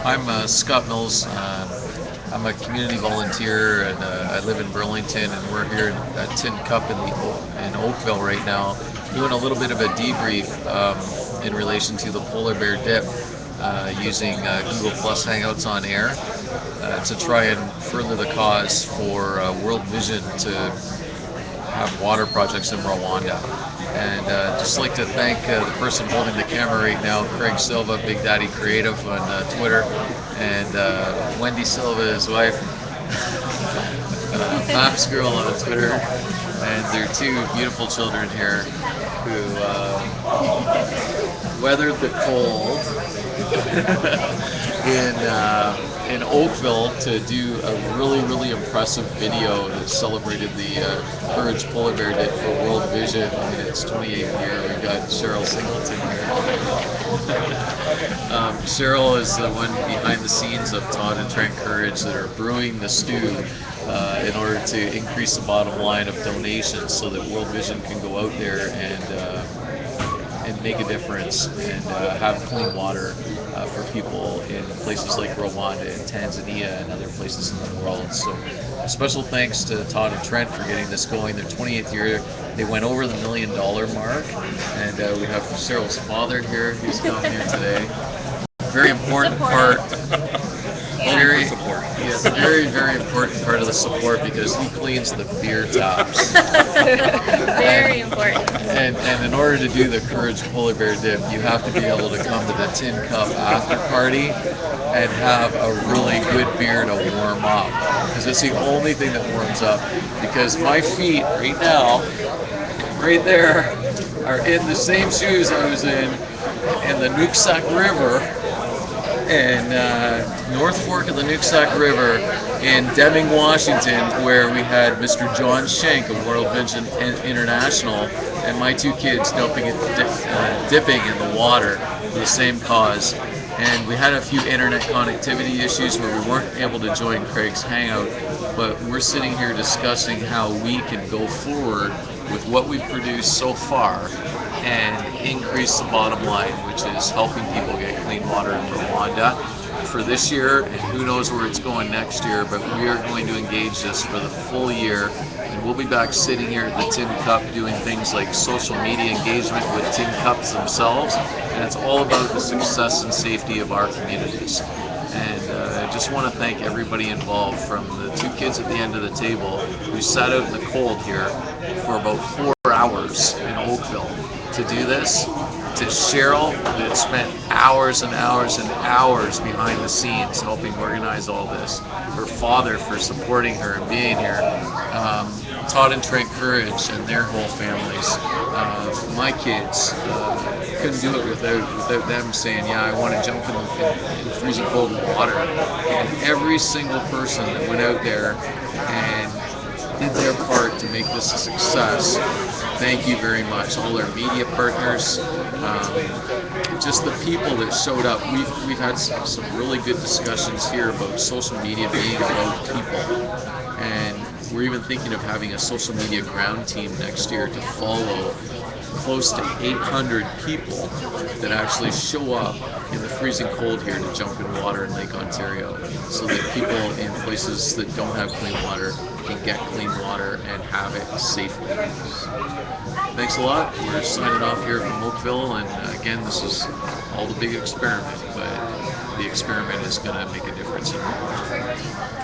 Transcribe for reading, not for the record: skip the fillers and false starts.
I'm Scott Mills. I'm a community volunteer, and I live in Burlington. And we're here at Tin Cup in Oakville right now, doing a little bit of a debrief in relation to the Polar Bear Dip, using Google Plus Hangouts on Air to try and further the cause for World Vision to have water projects in Rwanda. And just like to thank the person holding the camera right now, Craig Silva, Big Daddy Creative on Twitter, and Wendy Silva, his wife, Maps Girl on Twitter, and their two beautiful children here who weathered the cold in Oakville to do a really impressive video that celebrated the Courage Polar Bear Dip for World Vision in its 28th year. We got Cheryl Singleton here. Cheryl is the one behind the scenes of Todd and Trent Courage that are brewing the stew in order to increase the bottom line of donations so that World Vision can go out there and make a difference and have clean water for people in places like Rwanda and Tanzania and other places in the world. So special thanks to Todd and Trent for getting this going. Their 28th year, they went over the $1 million mark, and we have Cheryl's father here who's come here today. Very important part. Very, yes, very important part of the support because he cleans the beer taps. Very important. And in order to do the Courage Polar Bear Dip, you have to be able to come to the Tin Cup after party and have a really good beer to warm up. Because it's the only thing that warms up. Because my feet right now, right there, are in the same shoes I was in the Nooksack River and North Fork of the Nooksack River in Deming, Washington, where we had Mr. John Schenk of World Vision International and my two kids dipping in the water for the same cause. And we had a few internet connectivity issues where we weren't able to join Craig's Hangout, but we're sitting here discussing how we can go forward with what we've produced so far and increase the bottom line, which is helping people get clean water in Rwanda for this year, and who knows where it's going next year, but we are going to engage this for the full year, and we'll be back sitting here at the Tin Cup doing things like social media engagement with Tin Cups themselves, and it's all about the success and safety of our communities. And I just want to thank everybody involved, from the two kids at the end of the table who sat out in the cold here for about 4 hours in Oakville to do this, to Cheryl that spent hours and hours and hours behind the scenes helping organize all this, her father for supporting her and being here, Todd and Trent Courage and their whole families, my kids, couldn't do it without them saying, yeah, I want to jump in freezing cold water. And every single person that went out there and did their part to make this a success, thank you very much. All our media partners, just the people that showed up. We've had some really good discussions here about social media being about people, and we're even thinking of having a social media ground team next year to follow close to 800 people that actually show up in the freezing cold here to jump in water in Lake Ontario, so that people in places that don't have clean water can get clean water and have it safely. Thanks a lot. We're signing off here from Oakville, and again, this is all the big experiment, but the experiment is going to make a difference in the world.